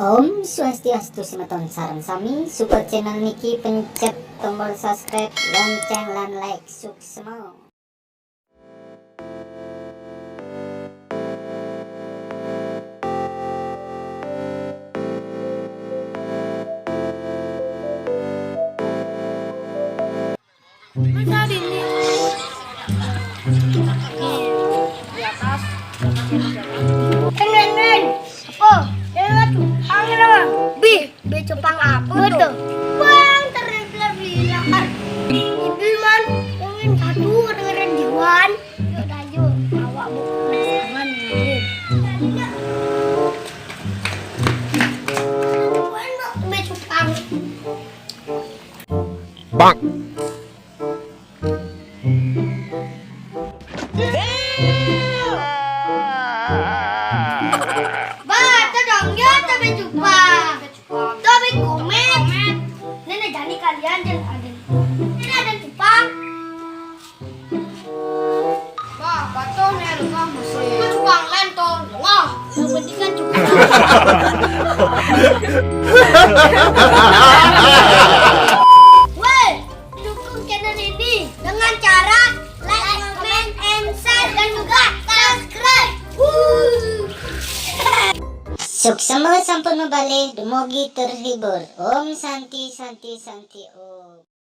Om Swastiastu Simaton Sareng Sami. Support channel niki pencet tombol subscribe, lonceng lan like suksema. Di atas Ren apa? Jangan tuh angin apa? B cepang apa tuh? Bang terbilang kan ibu man ingin satu dengan Dewan. Yuk lanjut awak buku penasaran nih. Mana B cepang? Bang. Baca dong ya, tapi coba. Tapi komen. Nenek jadi kalian jangan ada. Ini ada cupang. Bah, baca nih lu kan masih. Itu cupang lentong. Wah, yang penting kan cupang. Woi, dukung channel ini dengan cara like, comment, and share dan juga subscribe. Suksema sampun mebali dumugi terhibur. Om Santi Santi Santi Om.